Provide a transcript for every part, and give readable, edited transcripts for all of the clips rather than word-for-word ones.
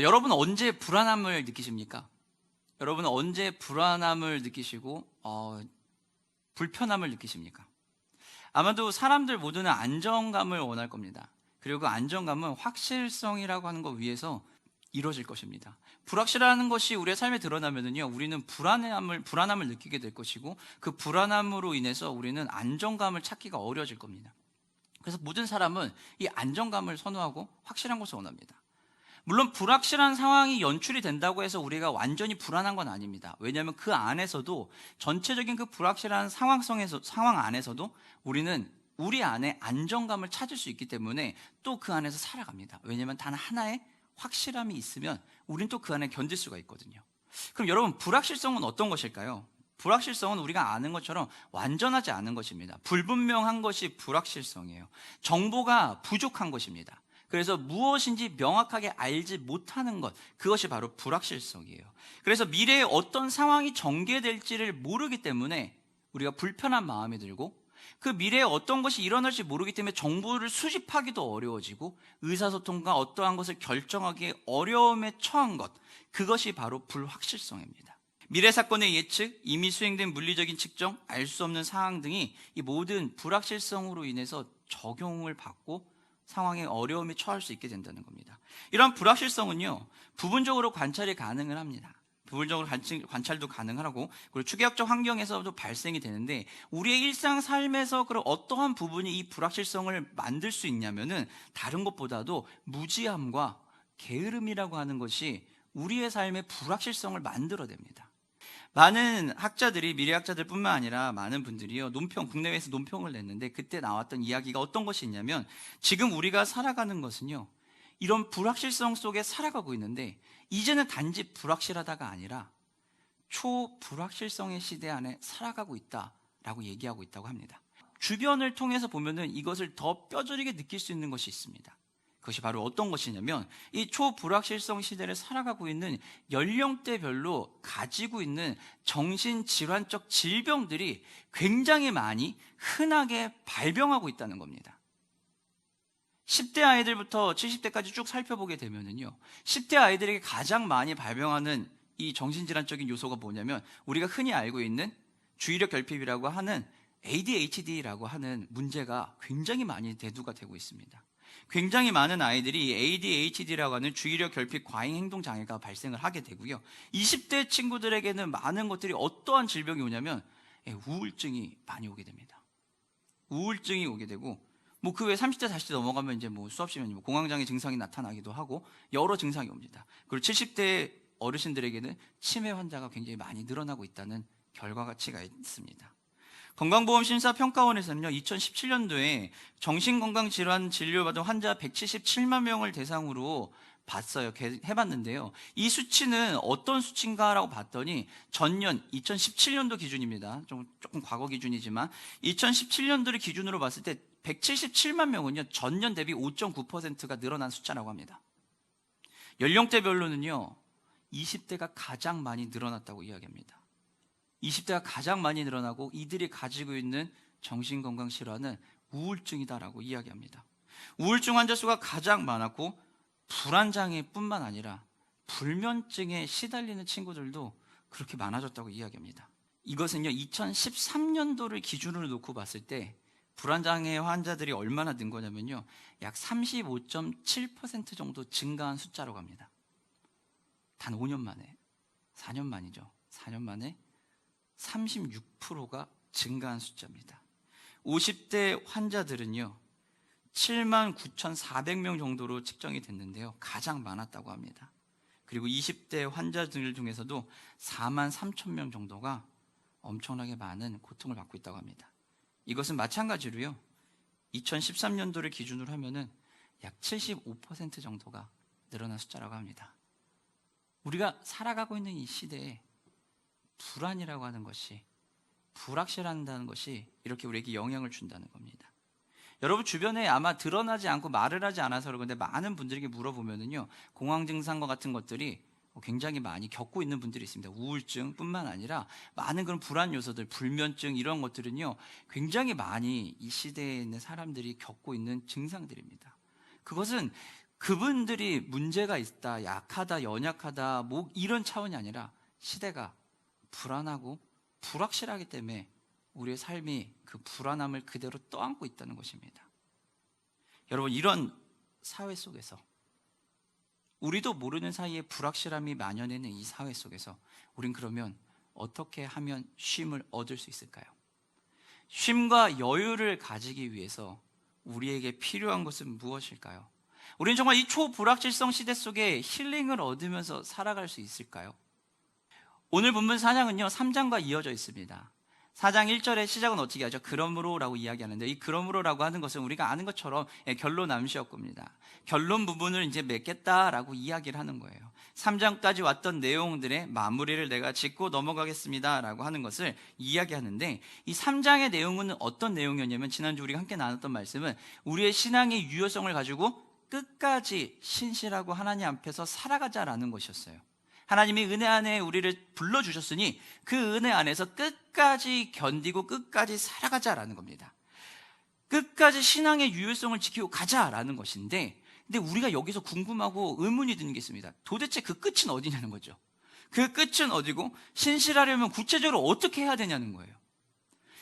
여러분은 언제 불안함을 느끼십니까? 여러분은 언제 불안함을 느끼시고 불편함을 느끼십니까? 아마도 사람들 모두는 안정감을 원할 겁니다. 그리고 그 안정감은 확실성이라고 하는 것 위에서 이루어질 것입니다. 불확실한 것이 우리의 삶에 드러나면은요, 우리는 불안함을 느끼게 될 것이고, 그 불안함으로 인해서 우리는 안정감을 찾기가 어려워질 겁니다. 그래서 모든 사람은 이 안정감을 선호하고 확실한 것을 원합니다. 물론 불확실한 상황이 연출이 된다고 해서 우리가 완전히 불안한 건 아닙니다. 왜냐하면 그 안에서도, 전체적인 그 불확실한 상황 안에서도 우리는 우리 안에 안정감을 찾을 수 있기 때문에 또 그 안에서 살아갑니다. 왜냐하면 단 하나의 확실함이 있으면 우린 또 그 안에 견딜 수가 있거든요. 그럼 여러분, 불확실성은 어떤 것일까요? 불확실성은 우리가 아는 것처럼 완전하지 않은 것입니다. 불분명한 것이 불확실성이에요. 정보가 부족한 것입니다. 그래서 무엇인지 명확하게 알지 못하는 것, 그것이 바로 불확실성이에요. 그래서 미래에 어떤 상황이 전개될지를 모르기 때문에 우리가 불편한 마음이 들고, 그 미래에 어떤 것이 일어날지 모르기 때문에 정보를 수집하기도 어려워지고, 의사소통과 어떠한 것을 결정하기에 어려움에 처한 것, 그것이 바로 불확실성입니다. 미래 사건의 예측, 이미 수행된 물리적인 측정, 알 수 없는 상황 등이 이 모든 불확실성으로 인해서 적용을 받고 상황에 어려움에 처할 수 있게 된다는 겁니다. 이런 불확실성은요, 부분적으로 관찰이 가능을 합니다. 부분적으로 관찰도 가능하고, 그리고 추계학적 환경에서도 발생이 되는데, 우리의 일상 삶에서 그런 어떠한 부분이 이 불확실성을 만들 수 있냐면은 다른 것보다도 무지함과 게으름이라고 하는 것이 우리의 삶의 불확실성을 만들어냅니다. 많은 학자들이, 미래학자들뿐만 아니라 많은 분들이요, 국내외에서 논평을 냈는데, 그때 나왔던 이야기가 어떤 것이 있냐면, 지금 우리가 살아가는 것은요, 이런 불확실성 속에 살아가고 있는데, 이제는 단지 불확실하다가 아니라 초불확실성의 시대 안에 살아가고 있다라고 얘기하고 있다고 합니다. 주변을 통해서 보면은 이것을 더 뼈저리게 느낄 수 있는 것이 있습니다. 그것이 바로 어떤 것이냐면, 이 초불확실성 시대를 살아가고 있는 연령대별로 가지고 있는 정신질환적 질병들이 굉장히 많이 흔하게 발병하고 있다는 겁니다. 10대 아이들부터 70대까지 쭉 살펴보게 되면은요, 10대 아이들에게 가장 많이 발병하는 이 정신질환적인 요소가 뭐냐면, 우리가 흔히 알고 있는 주의력 결핍이라고 하는 ADHD라고 하는 문제가 굉장히 많이 대두가 되고 있습니다. 굉장히 많은 아이들이 ADHD라고 하는 주의력 결핍 과잉 행동 장애가 발생을 하게 되고요, 20대 친구들에게는 많은 것들이 어떠한 질병이 오냐면 우울증이 많이 오게 됩니다. 우울증이 오게 되고, 그 외에 30대 40대 넘어가면 이제 수없이 공황장애 증상이 나타나기도 하고 여러 증상이 옵니다. 그리고 70대 어르신들에게는 치매 환자가 굉장히 많이 늘어나고 있다는 결과가치가 있습니다. 건강보험심사평가원에서는요, 2017년도에 정신건강질환 진료받은 환자 177만 명을 대상으로 해봤는데요. 이 수치는 어떤 수치인가라고 봤더니, 전년 2017년도 기준입니다. 조금 과거 기준이지만 2017년도를 기준으로 봤을 때 177만 명은요, 전년 대비 5.9%가 늘어난 숫자라고 합니다. 연령대별로는요, 20대가 가장 많이 늘어났다고 이야기합니다. 20대가 가장 많이 늘어나고, 이들이 가지고 있는 정신건강질환은 우울증이다라고 이야기합니다. 우울증 환자 수가 가장 많았고, 불안장애뿐만 아니라 불면증에 시달리는 친구들도 그렇게 많아졌다고 이야기합니다. 이것은요, 2013년도를 기준으로 놓고 봤을 때 불안장애 환자들이 얼마나 는 거냐면요, 약 35.7% 정도 증가한 숫자라고 합니다. 단 5년 만에, 4년 만이죠. 4년 만에 36%가 증가한 숫자입니다. 50대 환자들은요, 79,400명 정도로 측정이 됐는데요, 가장 많았다고 합니다. 그리고 20대 환자들 중에서도 43,000명 정도가 엄청나게 많은 고통을 받고 있다고 합니다. 이것은 마찬가지로요, 2013년도를 기준으로 하면은 약 75% 정도가 늘어난 숫자라고 합니다. 우리가 살아가고 있는 이 시대에 불안이라고 하는 것이, 불확실한다는 것이 이렇게 우리에게 영향을 준다는 겁니다. 여러분 주변에 아마 드러나지 않고 말을 하지 않아서 그런데, 많은 분들에게 물어보면은요, 공황 증상과 같은 것들이 굉장히 많이 겪고 있는 분들이 있습니다. 우울증뿐만 아니라 많은 그런 불안 요소들, 불면증, 이런 것들은요, 굉장히 많이 이 시대에 있는 사람들이 겪고 있는 증상들입니다. 그것은 그분들이 문제가 있다, 약하다, 연약하다, 뭐 이런 차원이 아니라 시대가 불안하고 불확실하기 때문에 우리의 삶이 그 불안함을 그대로 떠안고 있다는 것입니다. 여러분, 이런 사회 속에서, 우리도 모르는 사이에 불확실함이 만연해있는 이 사회 속에서 우린 그러면 어떻게 하면 쉼을 얻을 수 있을까요? 쉼과 여유를 가지기 위해서 우리에게 필요한 것은 무엇일까요? 우리는 정말 이 초불확실성 시대 속에 힐링을 얻으면서 살아갈 수 있을까요? 오늘 본문 4장은요 3장과 이어져 있습니다. 4장 1절의 시작은 어떻게 하죠? 그러므로라고 이야기하는데, 이 그러므로라고 하는 것은 우리가 아는 것처럼 결론 암시였습니다. 결론 부분을 이제 맺겠다라고 이야기를 하는 거예요. 3장까지 왔던 내용들의 마무리를 내가 짚고 넘어가겠습니다라고 하는 것을 이야기하는데, 이 3장의 내용은 어떤 내용이었냐면, 지난주 우리가 함께 나눴던 말씀은 우리의 신앙의 유효성을 가지고 끝까지 신실하고 하나님 앞에서 살아가자라는 것이었어요. 하나님이 은혜 안에 우리를 불러주셨으니 그 은혜 안에서 끝까지 견디고 끝까지 살아가자라는 겁니다. 끝까지 신앙의 유효성을 지키고 가자라는 것인데, 근데 우리가 여기서 궁금하고 의문이 드는 게 있습니다. 도대체 그 끝은 어디냐는 거죠. 그 끝은 어디고 신실하려면 구체적으로 어떻게 해야 되냐는 거예요.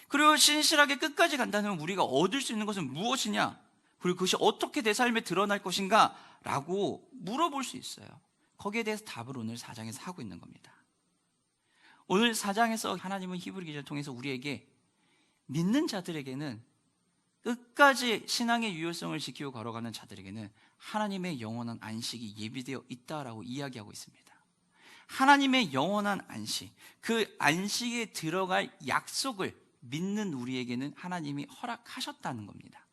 그리고 신실하게 끝까지 간다면 우리가 얻을 수 있는 것은 무엇이냐, 그리고 그것이 어떻게 내 삶에 드러날 것인가 라고 물어볼 수 있어요. 거기에 대해서 답을 오늘 4장에서 하고 있는 겁니다. 오늘 4장에서 하나님은 히브리 기자를 통해서 우리에게, 믿는 자들에게는, 끝까지 신앙의 유효성을 지키고 걸어가는 자들에게는 하나님의 영원한 안식이 예비되어 있다라고 이야기하고 있습니다. 하나님의 영원한 안식, 그 안식에 들어갈 약속을 믿는 우리에게는 하나님이 허락하셨다는 겁니다.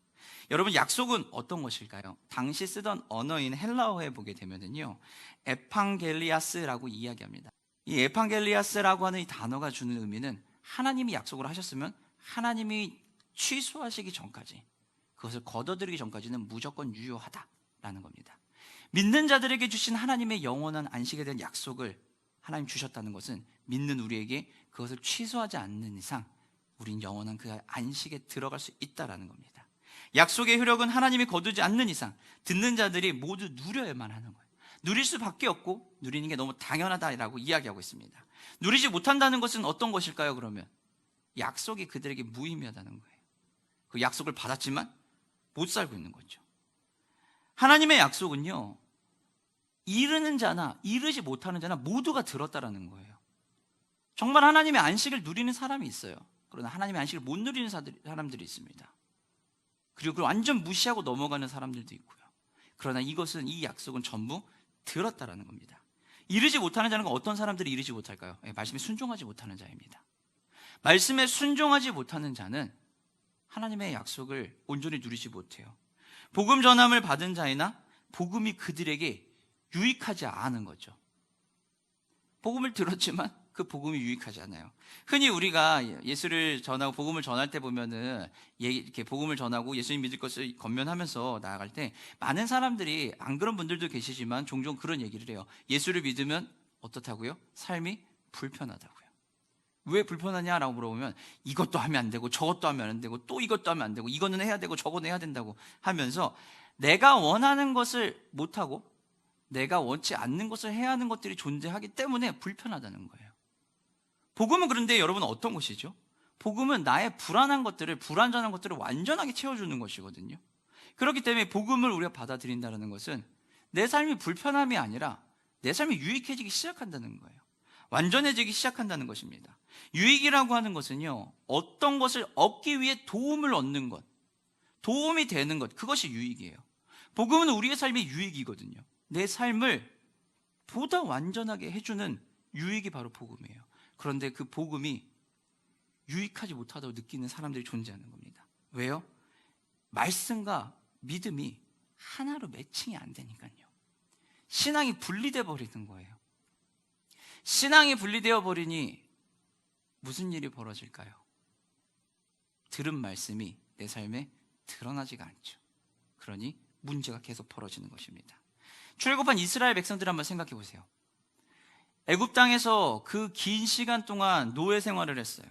여러분, 약속은 어떤 것일까요? 당시 쓰던 언어인 헬라어에 보게 되면요, 에판겔리아스라고 이야기합니다. 이 에판겔리아스라고 하는 이 단어가 주는 의미는, 하나님이 약속을 하셨으면 하나님이 취소하시기 전까지, 그것을 거둬들이기 전까지는 무조건 유효하다라는 겁니다. 믿는 자들에게 주신 하나님의 영원한 안식에 대한 약속을 하나님 주셨다는 것은, 믿는 우리에게 그것을 취소하지 않는 이상 우린 영원한 그 안식에 들어갈 수 있다라는 겁니다. 약속의 효력은 하나님이 거두지 않는 이상 듣는 자들이 모두 누려야만 하는 거예요. 누릴 수밖에 없고 누리는 게 너무 당연하다라고 이야기하고 있습니다. 누리지 못한다는 것은 어떤 것일까요? 그러면 약속이 그들에게 무의미하다는 거예요. 그 약속을 받았지만 못 살고 있는 거죠. 하나님의 약속은요, 이르는 자나 이르지 못하는 자나 모두가 들었다라는 거예요. 정말 하나님의 안식을 누리는 사람이 있어요. 그러나 하나님의 안식을 못 누리는 사람들이 있습니다. 그리고 그걸 완전 무시하고 넘어가는 사람들도 있고요. 그러나 이것은, 이 약속은 전부 들었다라는 겁니다. 이르지 못하는 자는 어떤 사람들이 이르지 못할까요? 말씀에 순종하지 못하는 자입니다. 말씀에 순종하지 못하는 자는 하나님의 약속을 온전히 누리지 못해요. 복음 전함을 받은 자이나 복음이 그들에게 유익하지 않은 거죠. 복음을 들었지만 그 복음이 유익하지 않아요. 흔히 우리가 예수를 전하고 복음을 전할 때 보면은, 이렇게 복음을 전하고 예수님 믿을 것을 권면하면서 나아갈 때 많은 사람들이, 안 그런 분들도 계시지만 종종 그런 얘기를 해요. 예수를 믿으면 어떻다고요? 삶이 불편하다고요. 왜 불편하냐라고 물어보면, 이것도 하면 안 되고 저것도 하면 안 되고 또 이것도 하면 안 되고 이거는 해야 되고 저거는 해야 된다고 하면서 내가 원하는 것을 못하고 내가 원치 않는 것을 해야 하는 것들이 존재하기 때문에 불편하다는 거예요. 복음은 그런데 여러분 어떤 것이죠? 복음은 나의 불안한 것들을, 불완전한 것들을 완전하게 채워주는 것이거든요. 그렇기 때문에 복음을 우리가 받아들인다는 것은 내 삶이 불편함이 아니라 내 삶이 유익해지기 시작한다는 거예요. 완전해지기 시작한다는 것입니다. 유익이라고 하는 것은요, 어떤 것을 얻기 위해 도움을 얻는 것, 도움이 되는 것, 그것이 유익이에요. 복음은 우리의 삶의 유익이거든요. 내 삶을 보다 완전하게 해주는 유익이 바로 복음이에요. 그런데 그 복음이 유익하지 못하다고 느끼는 사람들이 존재하는 겁니다. 왜요? 말씀과 믿음이 하나로 매칭이 안 되니까요. 신앙이 분리돼 버리는 거예요. 신앙이 분리되어 버리니 무슨 일이 벌어질까요? 들은 말씀이 내 삶에 드러나지가 않죠. 그러니 문제가 계속 벌어지는 것입니다. 출애굽한 이스라엘 백성들 한번 생각해 보세요. 애굽 땅에서 그 긴 시간 동안 노예 생활을 했어요.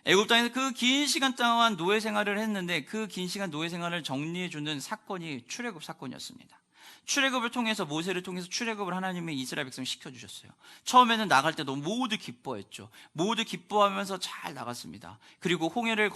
애굽 땅에서 그 긴 시간 동안 노예 생활을 했는데, 그 긴 시간 노예 생활을 정리해 주는 사건이 출애굽 사건이었습니다. 출애굽을 통해서, 모세를 통해서 출애굽을 하나님이 이스라엘 백성을 시켜주셨어요. 처음에는 나갈 때도 모두 기뻐했죠. 모두 기뻐하면서 잘 나갔습니다. 그리고 홍해를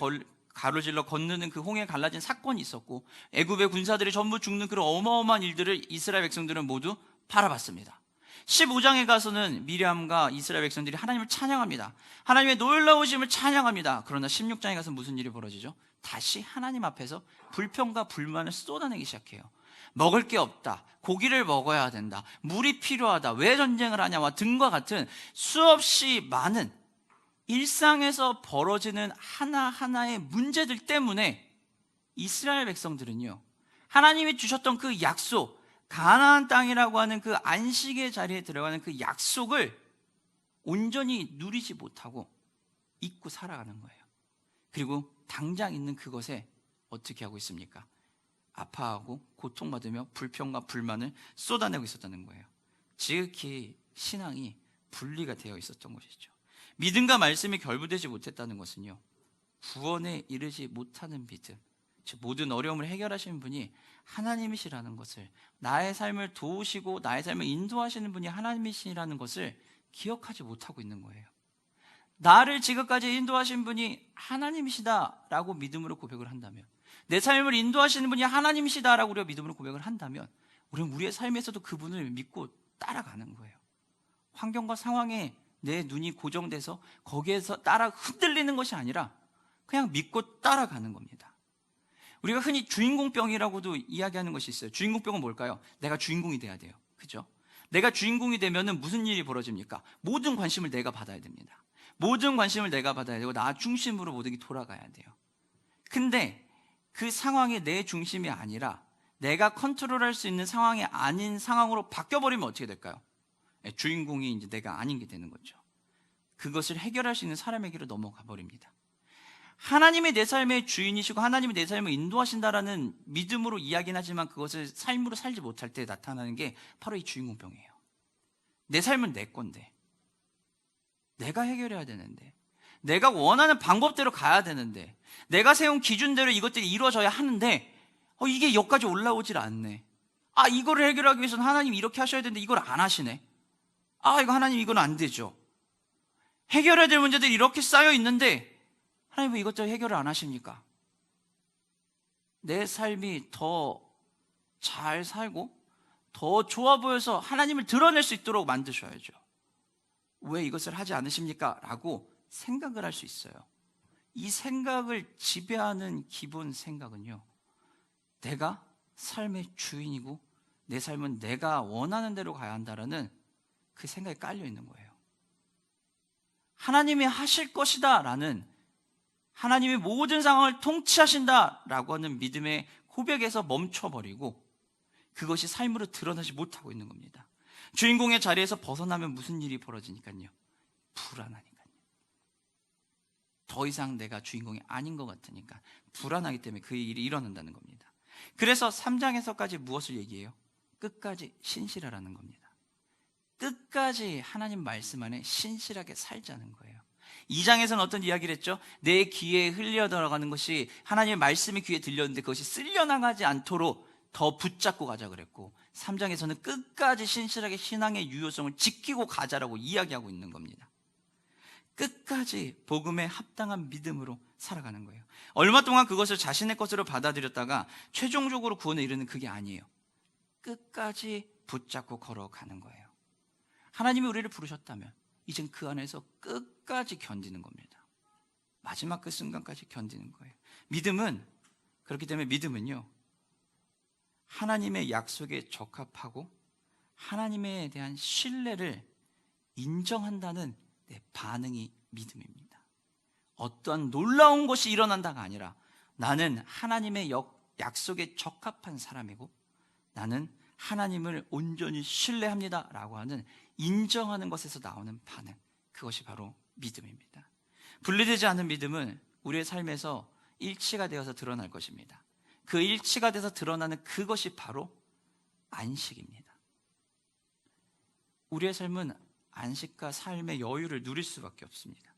가로질러 건너는 그 홍해 갈라진 사건이 있었고, 애굽의 군사들이 전부 죽는 그런 어마어마한 일들을 이스라엘 백성들은 모두 바라봤습니다. 15장에 가서는 미리암과 이스라엘 백성들이 하나님을 찬양합니다. 하나님의 놀라우심을 찬양합니다. 그러나 16장에 가서 무슨 일이 벌어지죠? 다시 하나님 앞에서 불평과 불만을 쏟아내기 시작해요. 먹을 게 없다, 고기를 먹어야 된다, 물이 필요하다, 왜 전쟁을 하냐와 등과 같은 수없이 많은 일상에서 벌어지는 하나하나의 문제들 때문에 이스라엘 백성들은요, 하나님이 주셨던 그 약속, 가나안 땅이라고 하는 그 안식의 자리에 들어가는 그 약속을 온전히 누리지 못하고 잊고 살아가는 거예요. 그리고 당장 있는 그것에 어떻게 하고 있습니까? 아파하고 고통받으며 불평과 불만을 쏟아내고 있었다는 거예요. 지극히 신앙이 분리가 되어 있었던 것이죠. 믿음과 말씀이 결부되지 못했다는 것은요, 구원에 이르지 못하는 믿음, 즉 모든 어려움을 해결하시는 분이 하나님이시라는 것을, 나의 삶을 도우시고 나의 삶을 인도하시는 분이 하나님이시라는 것을 기억하지 못하고 있는 거예요. 나를 지금까지 인도하신 분이 하나님이시다라고 믿음으로 고백을 한다면, 내 삶을 인도하시는 분이 하나님이시다라고 우리가 믿음으로 고백을 한다면, 우리는 우리의 삶에서도 그분을 믿고 따라가는 거예요. 환경과 상황에 내 눈이 고정돼서 거기에서 따라 흔들리는 것이 아니라 그냥 믿고 따라가는 겁니다. 우리가 흔히 주인공병이라고도 이야기하는 것이 있어요. 주인공병은 뭘까요? 내가 주인공이 돼야 돼요. 그죠? 내가 주인공이 되면은 무슨 일이 벌어집니까? 모든 관심을 내가 받아야 됩니다. 모든 관심을 내가 받아야 되고 나 중심으로 모든 게 돌아가야 돼요. 근데 그 상황이 내 중심이 아니라 내가 컨트롤할 수 있는 상황이 아닌 상황으로 바뀌어버리면 어떻게 될까요? 주인공이 이제 내가 아닌 게 되는 거죠. 그것을 해결할 수 있는 사람에게로 넘어가 버립니다. 하나님이 내 삶의 주인이시고 하나님이 내 삶을 인도하신다라는 믿음으로 이야기는 하지만 그것을 삶으로 살지 못할 때 나타나는 게 바로 이 주인공병이에요. 내 삶은 내 건데, 내가 해결해야 되는데, 내가 원하는 방법대로 가야 되는데, 내가 세운 기준대로 이것들이 이루어져야 하는데 이게 여기까지 올라오질 않네. 이거를 해결하기 위해서는 하나님 이렇게 하셔야 되는데 이걸 안 하시네. 이거 하나님 이건 안 되죠. 해결해야 될 문제들이 이렇게 쌓여 있는데 하나님 왜 이것저것 해결을 안 하십니까? 내 삶이 더 잘 살고 더 좋아 보여서 하나님을 드러낼 수 있도록 만드셔야죠. 왜 이것을 하지 않으십니까? 라고 생각을 할 수 있어요. 이 생각을 지배하는 기본 생각은요, 내가 삶의 주인이고 내 삶은 내가 원하는 대로 가야 한다라는 그 생각이 깔려 있는 거예요. 하나님이 하실 것이다 라는, 하나님이 모든 상황을 통치하신다 라고 하는 믿음의 고백에서 멈춰버리고 그것이 삶으로 드러나지 못하고 있는 겁니다. 주인공의 자리에서 벗어나면 무슨 일이 벌어지니까요? 불안하니까요. 더 이상 내가 주인공이 아닌 것 같으니까 불안하기 때문에 그 일이 일어난다는 겁니다. 그래서 3장에서까지 무엇을 얘기해요? 끝까지 신실하라는 겁니다. 끝까지 하나님 말씀 안에 신실하게 살자는 거예요. 2장에서는 어떤 이야기를 했죠? 내 귀에 흘려 들어가는 것이, 하나님의 말씀이 귀에 들렸는데 그것이 쓸려나가지 않도록 더 붙잡고 가자 그랬고, 3장에서는 끝까지 신실하게 신앙의 유효성을 지키고 가자라고 이야기하고 있는 겁니다. 끝까지 복음에 합당한 믿음으로 살아가는 거예요. 얼마 동안 그것을 자신의 것으로 받아들였다가 최종적으로 구원에 이르는 그게 아니에요. 끝까지 붙잡고 걸어가는 거예요. 하나님이 우리를 부르셨다면 이젠 그 안에서 끝까지 견디는 겁니다. 마지막 그 순간까지 견디는 거예요. 믿음은, 그렇기 때문에 믿음은요, 하나님의 약속에 적합하고 하나님에 대한 신뢰를 인정한다는 내 반응이 믿음입니다. 어떠한 놀라운 것이 일어난다가 아니라 나는 하나님의 약속에 적합한 사람이고 나는 하나님을 온전히 신뢰합니다 라고 하는, 인정하는 것에서 나오는 반응, 그것이 바로 믿음입니다. 분리되지 않은 믿음은 우리의 삶에서 일치가 되어서 드러날 것입니다. 그 일치가 돼서 드러나는 그것이 바로 안식입니다. 우리의 삶은 안식과 삶의 여유를 누릴 수밖에 없습니다.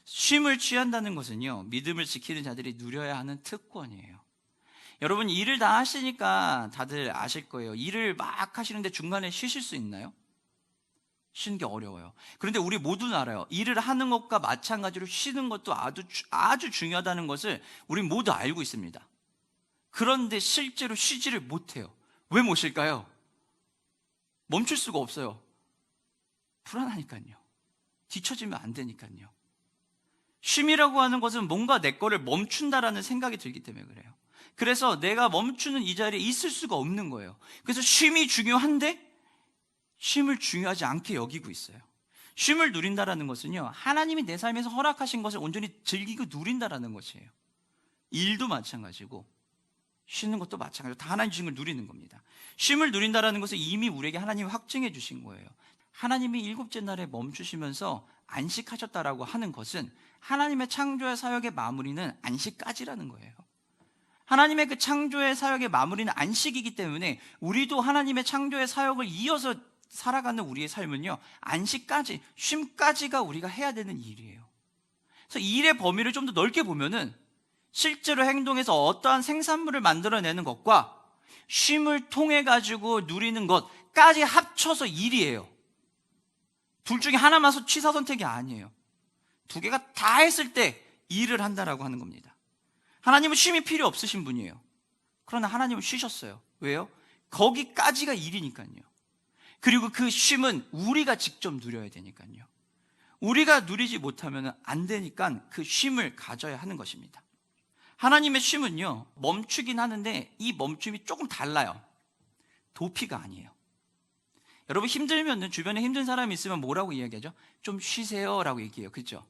쉼을 취한다는 것은요, 믿음을 지키는 자들이 누려야 하는 특권이에요. 여러분 일을 다 하시니까 다들 아실 거예요. 일을 막 하시는데 중간에 쉬실 수 있나요? 쉬는 게 어려워요. 그런데 우리 모두는 알아요. 일을 하는 것과 마찬가지로 쉬는 것도 아주 중요하다는 것을 우리 모두 알고 있습니다. 그런데 실제로 쉬지를 못해요. 왜 못 쉴까요? 멈출 수가 없어요. 불안하니까요. 뒤처지면 안 되니까요. 쉼이라고 하는 것은 뭔가 내 거를 멈춘다라는 생각이 들기 때문에 그래요. 그래서 내가 멈추는 이 자리에 있을 수가 없는 거예요. 그래서 쉼이 중요한데 쉼을 중요하지 않게 여기고 있어요. 쉼을 누린다라는 것은요, 하나님이 내 삶에서 허락하신 것을 온전히 즐기고 누린다라는 것이에요. 일도 마찬가지고 쉬는 것도 마찬가지로 다 하나님 주신 걸 누리는 겁니다. 쉼을 누린다라는 것은 이미 우리에게 하나님이 확증해 주신 거예요. 하나님이 일곱째 날에 멈추시면서 안식하셨다라고 하는 것은 하나님의 창조의 사역의 마무리는 안식까지라는 거예요. 하나님의 그 창조의 사역의 마무리는 안식이기 때문에 우리도 하나님의 창조의 사역을 이어서 살아가는 우리의 삶은요, 안식까지, 쉼까지가 우리가 해야 되는 일이에요. 그래서 일의 범위를 좀 더 넓게 보면은 실제로 행동해서 어떠한 생산물을 만들어내는 것과 쉼을 통해 가지고 누리는 것까지 합쳐서 일이에요. 둘 중에 하나만 취사 선택이 아니에요. 두 개가 다 했을 때 일을 한다라고 하는 겁니다. 하나님은 쉼이 필요 없으신 분이에요. 그러나 하나님은 쉬셨어요. 왜요? 거기까지가 일이니까요. 그리고 그 쉼은 우리가 직접 누려야 되니까요. 우리가 누리지 못하면 안 되니까 그 쉼을 가져야 하는 것입니다. 하나님의 쉼은요, 멈추긴 하는데 이 멈춤이 조금 달라요. 도피가 아니에요. 여러분 힘들면 주변에 힘든 사람이 있으면 뭐라고 이야기하죠? 좀 쉬세요 라고 얘기해요. 그렇죠?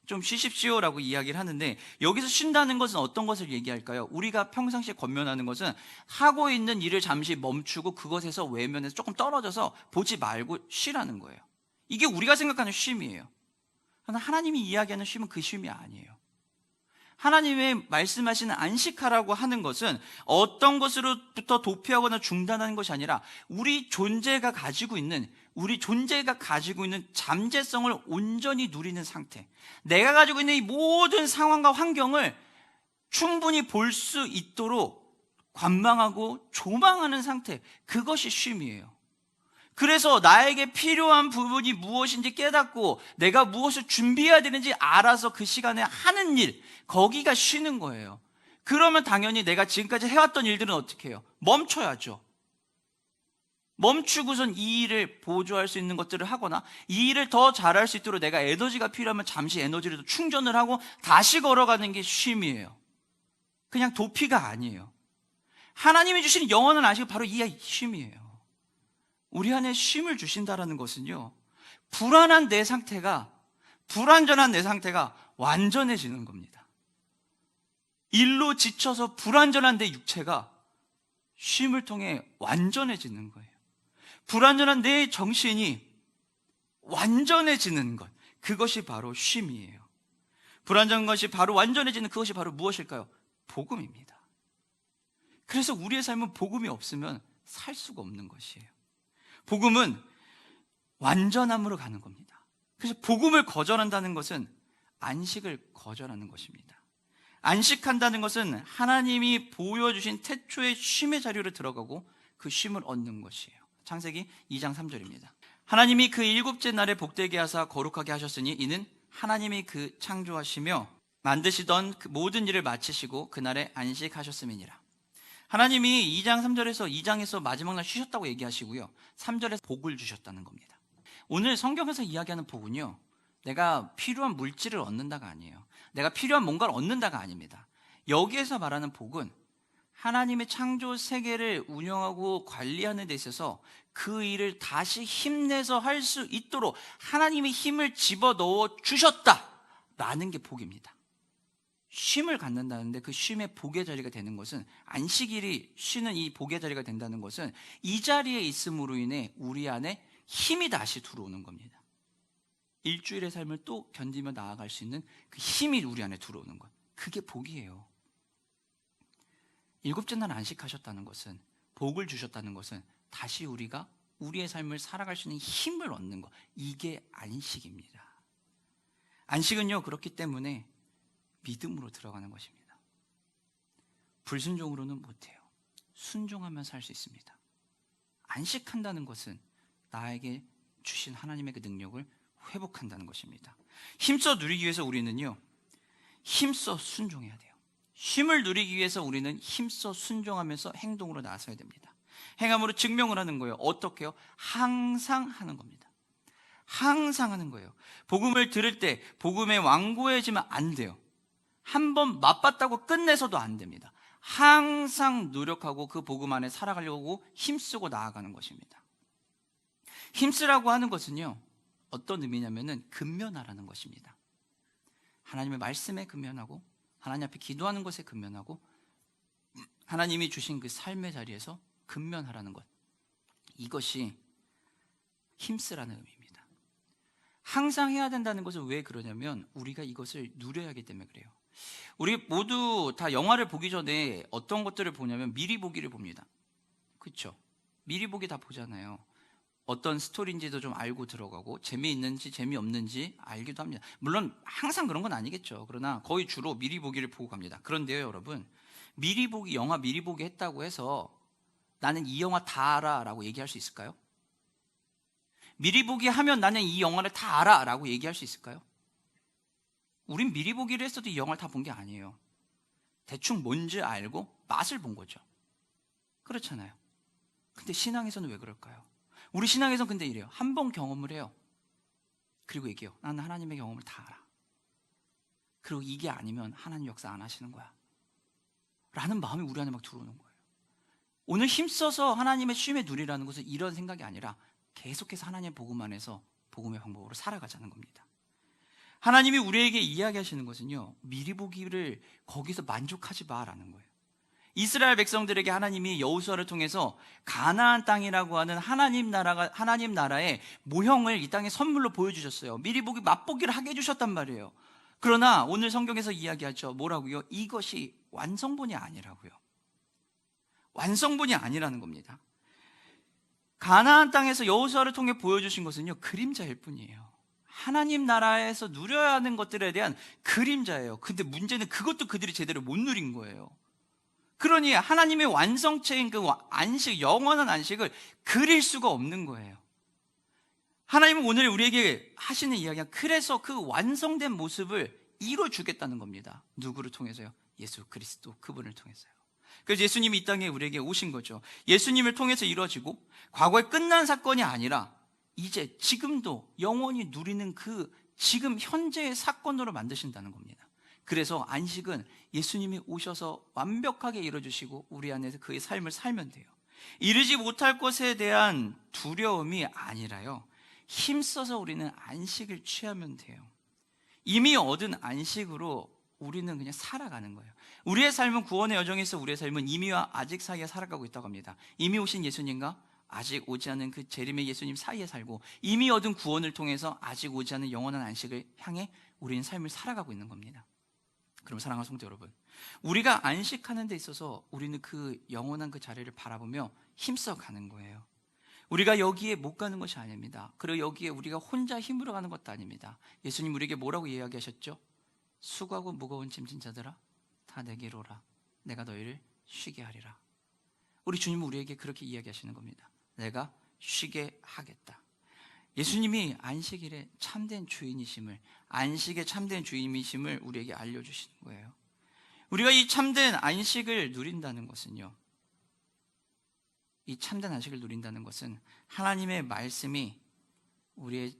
좀 쉬십시오 라고 이야기를 하는데, 여기서 쉰다는 것은 어떤 것을 얘기할까요? 우리가 평상시에 권면하는 것은 하고 있는 일을 잠시 멈추고 그것에서 외면해서 조금 떨어져서 보지 말고 쉬라는 거예요. 이게 우리가 생각하는 쉼이에요. 그러나 하나님이 이야기하는 쉼은 그 쉼이 아니에요. 하나님의 말씀하시는 안식하라고 하는 것은 어떤 것으로부터 도피하거나 중단하는 것이 아니라 우리 존재가 가지고 있는 잠재성을 온전히 누리는 상태, 내가 가지고 있는 이 모든 상황과 환경을 충분히 볼 수 있도록 관망하고 조망하는 상태, 그것이 쉼이에요. 그래서 나에게 필요한 부분이 무엇인지 깨닫고 내가 무엇을 준비해야 되는지 알아서 그 시간에 하는 일, 거기가 쉬는 거예요. 그러면 당연히 내가 지금까지 해왔던 일들은 어떻게 해요? 멈춰야죠. 멈추고선 이 일을 보조할 수 있는 것들을 하거나 이 일을 더 잘할 수 있도록 내가 에너지가 필요하면 잠시 에너지를 더 충전을 하고 다시 걸어가는 게 쉼이에요. 그냥 도피가 아니에요. 하나님이 주시는 영원한 안식이 바로 이 쉼이에요. 우리 안에 쉼을 주신다라는 것은요, 불안전한 내 상태가 완전해지는 겁니다. 일로 지쳐서 불완전한 내 육체가 쉼을 통해 완전해지는 거예요. 불완전한 내 정신이 완전해지는 것, 그것이 바로 쉼이에요. 불완전한 것이 바로 완전해지는 그것이 바로 무엇일까요? 복음입니다. 그래서 우리의 삶은 복음이 없으면 살 수가 없는 것이에요. 복음은 완전함으로 가는 겁니다. 그래서 복음을 거절한다는 것은 안식을 거절하는 것입니다. 안식한다는 것은 하나님이 보여주신 태초의 쉼의 자리로 들어가고 그 쉼을 얻는 것이에요. 창세기 2장 3절입니다. 하나님이 그 일곱째 날에 복되게 하사 거룩하게 하셨으니 이는 하나님이 그 창조하시며 만드시던 그 모든 일을 마치시고 그날에 안식하셨음이니라. 하나님이 2장 3절에서 2장에서 마지막 날 쉬셨다고 얘기하시고요, 3절에서 복을 주셨다는 겁니다. 오늘 성경에서 이야기하는 복은요, 내가 필요한 물질을 얻는다가 아니에요. 내가 필요한 뭔가를 얻는다가 아닙니다. 여기에서 말하는 복은 하나님의 창조 세계를 운영하고 관리하는 데 있어서 그 일을 다시 힘내서 할 수 있도록 하나님이 힘을 집어넣어 주셨다라는 게 복입니다. 쉼을 갖는다는데 그 쉼의 복의 자리가 되는 것은, 안식일이 쉬는 이 복의 자리가 된다는 것은 이 자리에 있음으로 인해 우리 안에 힘이 다시 들어오는 겁니다. 일주일의 삶을 또 견디며 나아갈 수 있는 그 힘이 우리 안에 들어오는 것, 그게 복이에요. 일곱째 날 안식하셨다는 것은, 복을 주셨다는 것은 다시 우리가 우리의 삶을 살아갈 수 있는 힘을 얻는 것, 이게 안식입니다. 안식은요, 그렇기 때문에 믿음으로 들어가는 것입니다. 불순종으로는 못해요. 순종하면 살 수 있습니다. 안식한다는 것은 나에게 주신 하나님의 그 능력을 회복한다는 것입니다. 힘써 누리기 위해서 우리는요, 힘써 순종해야 돼요. 쉼을 누리기 위해서 우리는 힘써 순종하면서 행동으로 나서야 됩니다. 행함으로 증명을 하는 거예요. 어떻게요? 항상 하는 겁니다. 항상 하는 거예요. 복음을 들을 때 복음에 완고해지면 안 돼요. 한번 맛봤다고 끝내서도 안 됩니다. 항상 노력하고 그 복음 안에 살아가려고 힘쓰고 나아가는 것입니다. 힘쓰라고 하는 것은요, 어떤 의미냐면은 근면하라는 것입니다. 하나님의 말씀에 근면하고 하나님 앞에 기도하는 것에 근면하고 하나님이 주신 그 삶의 자리에서 근면하라는 것, 이것이 힘쓰라는 의미입니다. 항상 해야 된다는 것은 왜 그러냐면 우리가 이것을 누려야 하기 때문에 그래요. 우리 모두 다 영화를 보기 전에 어떤 것들을 보냐면 미리 보기를 봅니다. 그렇죠? 미리 보기 다 보잖아요. 어떤 스토리인지도 좀 알고 들어가고 재미있는지 재미없는지 알기도 합니다. 물론 항상 그런 건 아니겠죠. 그러나 거의 주로 미리 보기를 보고 갑니다. 그런데요, 여러분, 미리 보기, 영화 미리 보기 했다고 해서 나는 이 영화 다 알아 라고 얘기할 수 있을까요? 미리 보기 하면 나는 이 영화를 다 알아 라고 얘기할 수 있을까요? 우린 미리 보기를 했어도 이 영화를 다 본 게 아니에요. 대충 뭔지 알고 맛을 본 거죠. 그렇잖아요. 근데 신앙에서는 왜 그럴까요? 우리 신앙에서는 근데 이래요. 한 번 경험을 해요. 그리고 얘기해요. 나는 하나님의 경험을 다 알아. 그리고 이게 아니면 하나님 역사 안 하시는 거야 라는 마음이 우리 안에 막 들어오는 거예요. 오늘 힘써서 하나님의 쉼에 누리라는 것은 이런 생각이 아니라 계속해서 하나님의 복음 안에서 복음의 방법으로 살아가자는 겁니다. 하나님이 우리에게 이야기하시는 것은요, 미리 보기를 거기서 만족하지 마라는 거예요. 이스라엘 백성들에게 하나님이 여호수아를 통해서 가나안 땅이라고 하는 하나님 나라의 모형을 이 땅에 선물로 보여주셨어요. 미리 보기 맛보기를 하게 해주셨단 말이에요. 그러나 오늘 성경에서 이야기하죠. 뭐라고요? 이것이 완성본이 아니라고요. 완성본이 아니라는 겁니다. 가나안 땅에서 여호수아를 통해 보여주신 것은요, 그림자일 뿐이에요. 하나님 나라에서 누려야 하는 것들에 대한 그림자예요. 근데 문제는 그것도 그들이 제대로 못 누린 거예요. 그러니 하나님의 완성체인 그 안식, 영원한 안식을 그릴 수가 없는 거예요. 하나님은 오늘 우리에게 하시는 이야기가 그래서 그 완성된 모습을 이뤄주겠다는 겁니다. 누구를 통해서요? 예수 그리스도, 그분을 통해서요. 그래서 예수님이 이 땅에 우리에게 오신 거죠. 예수님을 통해서 이루어지고 과거에 끝난 사건이 아니라 이제 지금도 영원히 누리는 그 지금 현재의 사건으로 만드신다는 겁니다. 그래서 안식은 예수님이 오셔서 완벽하게 이루어주시고 우리 안에서 그의 삶을 살면 돼요. 이루지 못할 것에 대한 두려움이 아니라요, 힘써서 우리는 안식을 취하면 돼요. 이미 얻은 안식으로 우리는 그냥 살아가는 거예요. 우리의 삶은 구원의 여정에서 우리의 삶은 이미와 아직 사이에 살아가고 있다고 합니다. 이미 오신 예수님과 아직 오지 않은 그 재림의 예수님 사이에 살고 이미 얻은 구원을 통해서 아직 오지 않은 영원한 안식을 향해 우리는 삶을 살아가고 있는 겁니다. 그럼 사랑하는 성도 여러분, 우리가 안식하는 데 있어서 우리는 그 영원한 그 자리를 바라보며 힘써 가는 거예요. 우리가 여기에 못 가는 것이 아닙니다. 그리고 여기에 우리가 혼자 힘으로 가는 것도 아닙니다. 예수님 우리에게 뭐라고 이야기하셨죠? 수고하고 무거운 짐진 자들아 다 내게로 오라. 내가 너희를 쉬게 하리라. 우리 주님은 우리에게 그렇게 이야기하시는 겁니다. 내가 쉬게 하겠다. 예수님이 안식일의 참된 주인이심을, 안식의 참된 주인이심을 우리에게 알려주시는 거예요. 우리가 이 참된 안식을 누린다는 것은요, 이 참된 안식을 누린다는 것은 하나님의 말씀이 우리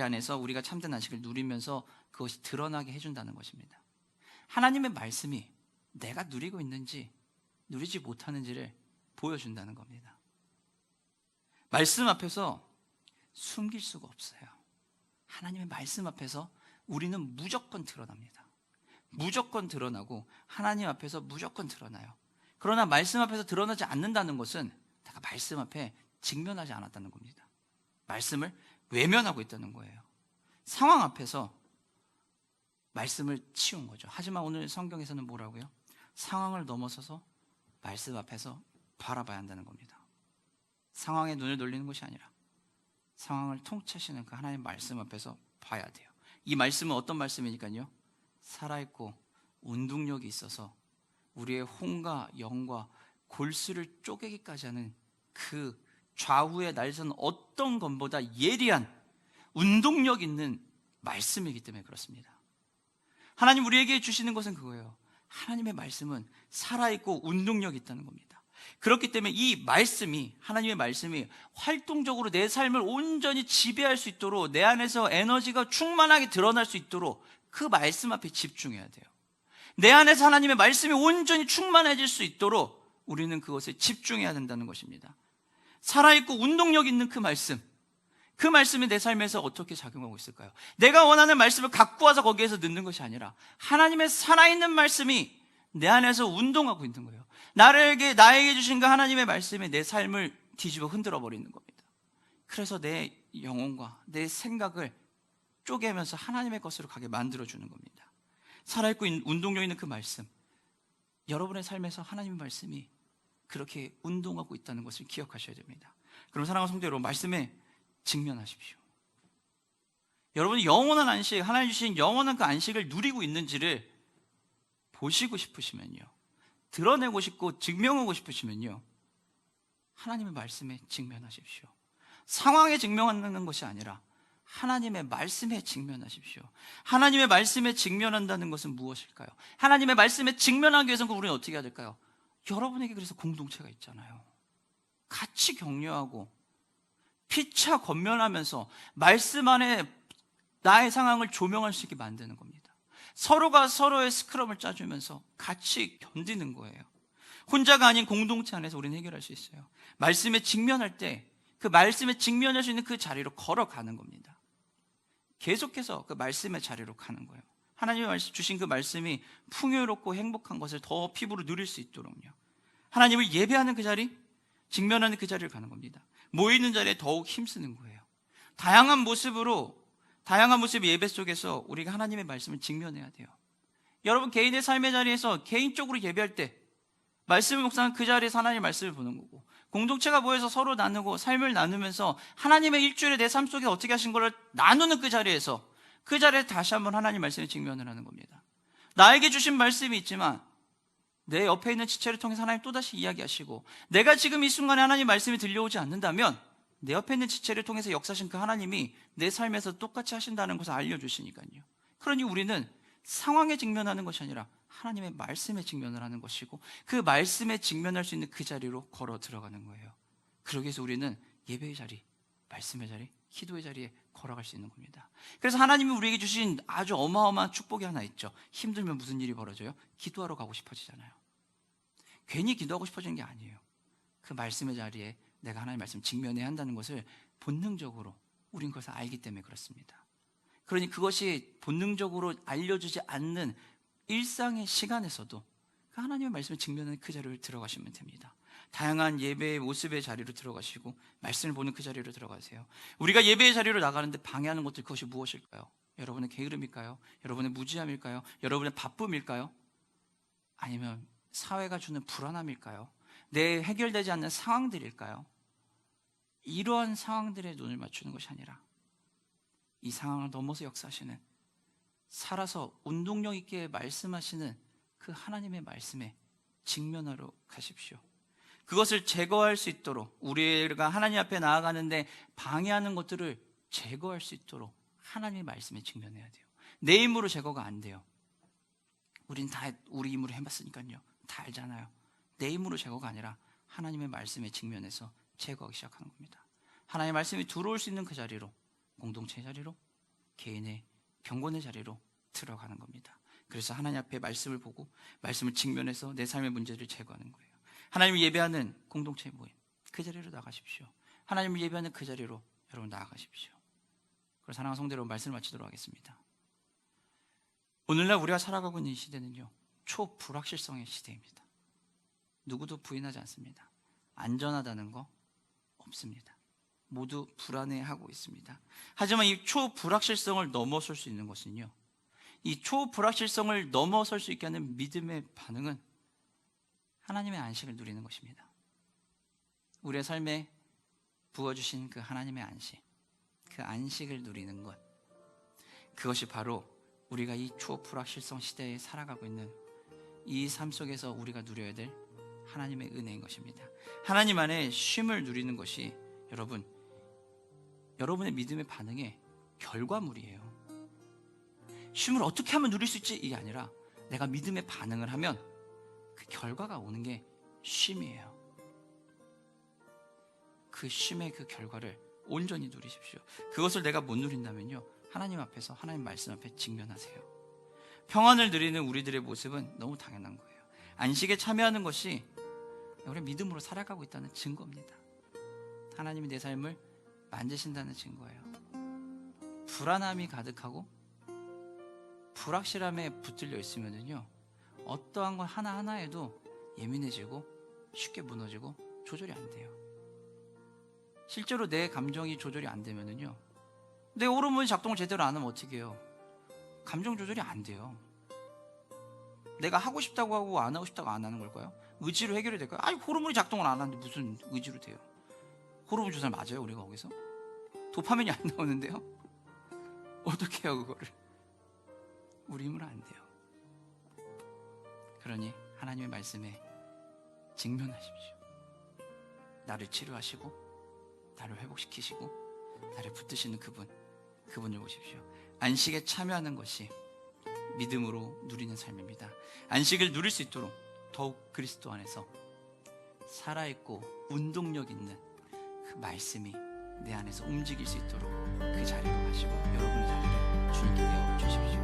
안에서 우리가 참된 안식을 누리면서 그것이 드러나게 해준다는 것입니다. 하나님의 말씀이 내가 누리고 있는지 누리지 못하는지를 보여준다는 겁니다. 말씀 앞에서 숨길 수가 없어요. 하나님의 말씀 앞에서 우리는 무조건 드러납니다. 무조건 드러나고 하나님 앞에서 무조건 드러나요. 그러나 말씀 앞에서 드러나지 않는다는 것은 내가 말씀 앞에 직면하지 않았다는 겁니다. 말씀을 외면하고 있다는 거예요. 상황 앞에서 말씀을 치운 거죠. 하지만 오늘 성경에서는 뭐라고요? 상황을 넘어서서 말씀 앞에서 바라봐야 한다는 겁니다. 상황에 눈을 돌리는 것이 아니라 상황을 통치하시는 그 하나님의 말씀 앞에서 봐야 돼요. 이 말씀은 어떤 말씀이니까요? 살아있고 운동력이 있어서 우리의 혼과 영과 골수를 쪼개기까지 하는 그 좌우의 날선 어떤 것보다 예리한 운동력 있는 말씀이기 때문에 그렇습니다. 하나님 우리에게 주시는 것은 그거예요. 하나님의 말씀은 살아있고 운동력이 있다는 겁니다. 그렇기 때문에 이 말씀이, 하나님의 말씀이 활동적으로 내 삶을 온전히 지배할 수 있도록, 내 안에서 에너지가 충만하게 드러날 수 있도록 그 말씀 앞에 집중해야 돼요. 내 안에서 하나님의 말씀이 온전히 충만해질 수 있도록 우리는 그것에 집중해야 된다는 것입니다. 살아있고 운동력 있는 그 말씀, 그 말씀이 내 삶에서 어떻게 작용하고 있을까요? 내가 원하는 말씀을 갖고 와서 거기에서 넣는 것이 아니라 하나님의 살아있는 말씀이 내 안에서 운동하고 있는 거예요. 나에게 주신 그 하나님의 말씀이 내 삶을 뒤집어 흔들어 버리는 겁니다. 그래서 내 영혼과 내 생각을 쪼개면서 하나님의 것으로 가게 만들어주는 겁니다. 살아있고 운동력 있는 그 말씀, 여러분의 삶에서 하나님의 말씀이 그렇게 운동하고 있다는 것을 기억하셔야 됩니다. 그럼 사랑하는 성도 여러분, 말씀에 직면하십시오. 여러분이 영원한 안식, 하나님 주신 영원한 그 안식을 누리고 있는지를 보시고 싶으시면요, 드러내고 싶고 증명하고 싶으시면요, 하나님의 말씀에 직면하십시오. 상황에 직면하는 것이 아니라 하나님의 말씀에 직면하십시오. 하나님의 말씀에 직면한다는 것은 무엇일까요? 하나님의 말씀에 직면하기 위해서는 우리는 어떻게 해야 될까요? 여러분에게 그래서 공동체가 있잖아요. 같이 격려하고 피차 권면하면서 말씀 안에 나의 상황을 조명할 수 있게 만드는 겁니다. 서로가 서로의 스크럼을 짜주면서 같이 견디는 거예요. 혼자가 아닌 공동체 안에서 우리는 해결할 수 있어요. 말씀에 직면할 때 그 말씀에 직면할 수 있는 그 자리로 걸어가는 겁니다. 계속해서 그 말씀의 자리로 가는 거예요. 하나님의 주신 그 말씀이 풍요롭고 행복한 것을 더 피부로 누릴 수 있도록요, 하나님을 예배하는 그 자리, 직면하는 그 자리를 가는 겁니다. 모이는 자리에 더욱 힘쓰는 거예요. 다양한 모습의 예배 속에서 우리가 하나님의 말씀을 직면해야 돼요. 여러분 개인의 삶의 자리에서 개인적으로 예배할 때 말씀을 묵상하는 그 자리에서 하나님의 말씀을 보는 거고, 공동체가 모여서 서로 나누고 삶을 나누면서 하나님의 일주일에 내 삶 속에 어떻게 하신 걸 나누는 그 자리에 다시 한번 하나님 말씀에 직면을 하는 겁니다. 나에게 주신 말씀이 있지만 내 옆에 있는 지체를 통해서 하나님 또다시 이야기하시고, 내가 지금 이 순간에 하나님 말씀이 들려오지 않는다면 내 옆에 있는 지체를 통해서 역사하신 그 하나님이 내 삶에서 똑같이 하신다는 것을 알려주시니까요. 그러니 우리는 상황에 직면하는 것이 아니라 하나님의 말씀에 직면을 하는 것이고, 그 말씀에 직면할 수 있는 그 자리로 걸어 들어가는 거예요. 그러기 위해서 우리는 예배의 자리, 말씀의 자리, 기도의 자리에 걸어갈 수 있는 겁니다. 그래서 하나님이 우리에게 주신 아주 어마어마한 축복이 하나 있죠. 힘들면 무슨 일이 벌어져요? 기도하러 가고 싶어지잖아요. 괜히 기도하고 싶어지는 게 아니에요. 그 말씀의 자리에 내가 하나님의 말씀 직면해야 한다는 것을 본능적으로 우린 그것을 알기 때문에 그렇습니다. 그러니 그것이 본능적으로 알려주지 않는 일상의 시간에서도 그 하나님의 말씀을 직면하는 그 자리를 들어가시면 됩니다. 다양한 예배의 모습의 자리로 들어가시고 말씀을 보는 그 자리로 들어가세요. 우리가 예배의 자리로 나가는데 방해하는 것들, 그것이 무엇일까요? 여러분의 게으름일까요? 여러분의 무지함일까요? 여러분의 바쁨일까요? 아니면 사회가 주는 불안함일까요? 내 해결되지 않는 상황들일까요? 이러한 상황들에 눈을 맞추는 것이 아니라 이 상황을 넘어서 역사하시는, 살아서 운동력 있게 말씀하시는 그 하나님의 말씀에 직면하러 가십시오. 그것을 제거할 수 있도록, 우리가 하나님 앞에 나아가는데 방해하는 것들을 제거할 수 있도록 하나님의 말씀에 직면해야 돼요. 내 힘으로 제거가 안 돼요. 우린 다 우리 힘으로 해봤으니까요, 다 알잖아요. 내 힘으로 제거가 아니라 하나님의 말씀에 직면해서 제거하기 시작하는 겁니다. 하나님의 말씀이 들어올 수 있는 그 자리로, 공동체의 자리로, 개인의 경건의 자리로 들어가는 겁니다. 그래서 하나님 앞에 말씀을 보고 말씀을 직면해서 내 삶의 문제를 제거하는 거예요. 하나님을 예배하는 공동체의 모임, 그 자리로 나가십시오. 하나님을 예배하는 그 자리로 여러분 나아가십시오. 그래서 사랑하는 성도 여러분, 말씀을 마치도록 하겠습니다. 오늘날 우리가 살아가고 있는 이 시대는요, 초불확실성의 시대입니다. 누구도 부인하지 않습니다. 안전하다는 거 없습니다. 모두 불안해하고 있습니다. 하지만 이 초불확실성을 넘어설 수 있는 것은요, 이 초불확실성을 넘어설 수 있게 하는 믿음의 반응은 하나님의 안식을 누리는 것입니다. 우리의 삶에 부어주신 그 하나님의 안식, 그 안식을 누리는 것, 그것이 바로 우리가 이 초불확실성 시대에 살아가고 있는 이 삶 속에서 우리가 누려야 될 하나님의 은혜인 것입니다. 하나님 안에 쉼을 누리는 것이 여러분의 믿음의 반응의 결과물이에요. 쉼을 어떻게 하면 누릴 수 있지? 이게 아니라 내가 믿음의 반응을 하면 그 결과가 오는 게 쉼이에요. 그 쉼의 그 결과를 온전히 누리십시오. 그것을 내가 못 누린다면요, 하나님 앞에서, 하나님 말씀 앞에 직면하세요. 평안을 누리는 우리들의 모습은 너무 당연한 거예요. 안식에 참여하는 것이 우리 믿음으로 살아가고 있다는 증거입니다. 하나님이 내 삶을 만지신다는 증거예요. 불안함이 가득하고 불확실함에 붙들려 있으면요, 어떠한 것 하나하나에도 예민해지고 쉽게 무너지고 조절이 안 돼요. 실제로 내 감정이 조절이 안 되면요, 내 호르몬이 작동을 제대로 안 하면 어떻게 해요? 감정 조절이 안 돼요. 내가 하고 싶다고 하고 안 하고 싶다고 안 하는 걸까요? 의지로 해결이 될까요? 아니, 호르몬이 작동을 안 하는데 무슨 의지로 돼요? 호르몬 조절 맞아요? 우리가 거기서? 도파민이 안 나오는데요? 어떻게 해요 그거를? 우리 힘으로 안 돼요. 그러니 하나님의 말씀에 직면하십시오. 나를 치료하시고 나를 회복시키시고 나를 붙드시는 그분을 보십시오. 안식에 참여하는 것이 믿음으로 누리는 삶입니다. 안식을 누릴 수 있도록 더욱 그리스도 안에서 살아있고 운동력 있는 그 말씀이 내 안에서 움직일 수 있도록 그 자리로 가시고 여러분의 자리를 주님께 내어주십시오.